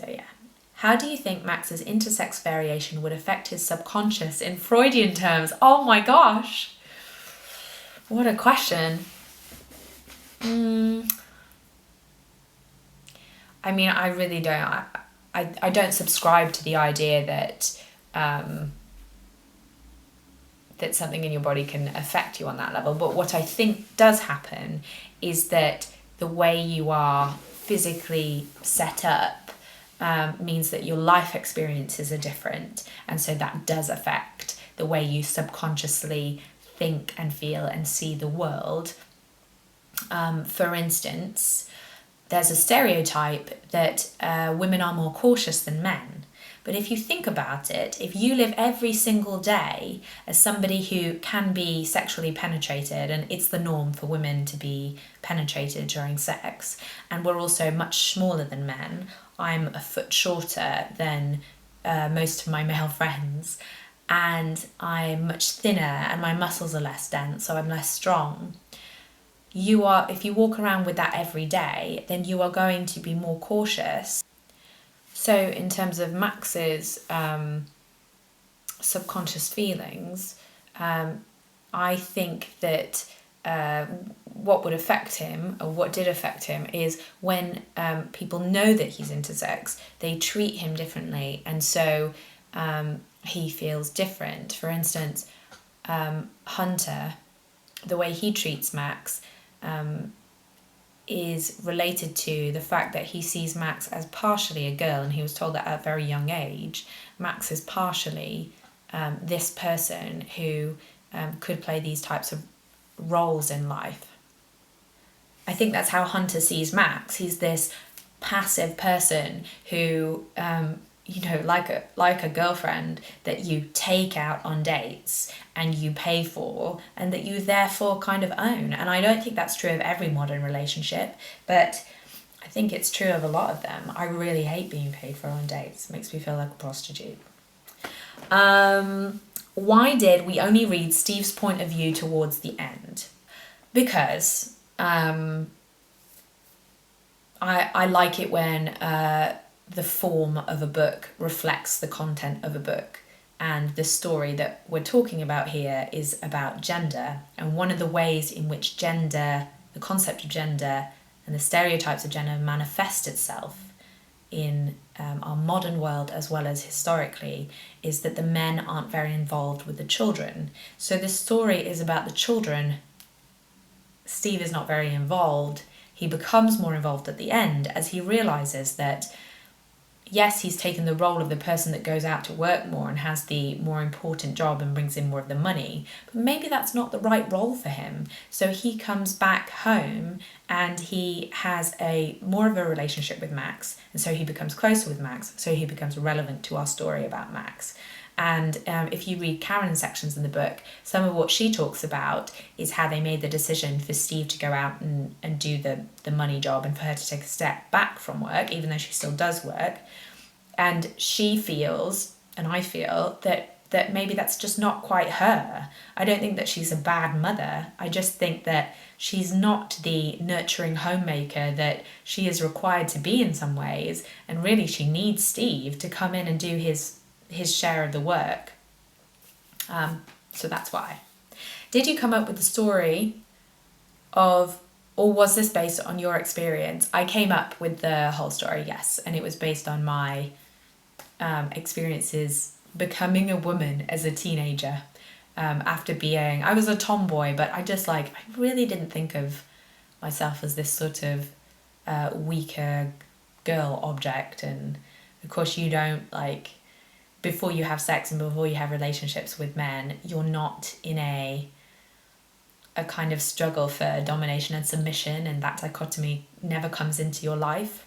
So yeah. How do you think Max's intersex variation would affect his subconscious in Freudian terms? Oh my gosh. What a question. I mean, I really don't. I don't subscribe to the idea that that something in your body can affect you on that level. But what I think does happen is that the way you are physically set up means that your life experiences are different. And so that does affect the way you subconsciously think and feel and see the world. For instance, there's a stereotype that women are more cautious than men. But if you think about it, if you live every single day as somebody who can be sexually penetrated, and it's the norm for women to be penetrated during sex, and we're also much smaller than men. I'm a foot shorter than most of my male friends, and I'm much thinner and my muscles are less dense, so I'm less strong. If you walk around with that every day, then you are going to be more cautious. So in terms of Max's subconscious feelings, I think that what would affect him, or what did affect him, is when people know that he's intersex, they treat him differently, and so he feels different. For instance, Hunter, the way he treats Max is related to the fact that he sees Max as partially a girl, and he was told that at a very young age. Max is partially this person who could play these types of roles in life. I think that's how Hunter sees Max. He's this passive person who like a girlfriend that you take out on dates and you pay for, and that you therefore kind of own. And I don't think that's true of every modern relationship, but I think it's true of a lot of them. I really hate being paid for on dates. It makes me feel like a prostitute. Why did we only read Steve's point of view towards the end? Because I like it when the form of a book reflects the content of a book. And the story that we're talking about here is about gender. And one of the ways in which gender, the concept of gender and the stereotypes of gender manifest itself in our modern world as well as historically is that the men aren't very involved with the children. So this story is about the children. Steve is not very involved. He becomes more involved at the end as he realizes that yes, he's taken the role of the person that goes out to work more and has the more important job and brings in more of the money, but maybe that's not the right role for him. So he comes back home and he has more of a relationship with Max, and so he becomes closer with Max, so he becomes relevant to our story about Max. And if you read Karen's sections in the book, some of what she talks about is how they made the decision for Steve to go out and do the money job, and for her to take a step back from work, even though she still does work. And she feels, and I feel, that maybe that's just not quite her. I don't think that she's a bad mother. I just think that she's not the nurturing homemaker that she is required to be in some ways. And really she needs Steve to come in and do his share of the work. So that's why. Did you come up with the story or was this based on your experience? I came up with the whole story, yes, and it was based on my experiences becoming a woman as a teenager. I was a tomboy, but I really didn't think of myself as this sort of weaker girl object. And of course you don't, before you have sex and before you have relationships with men, you're not in a kind of struggle for domination and submission, and that dichotomy never comes into your life.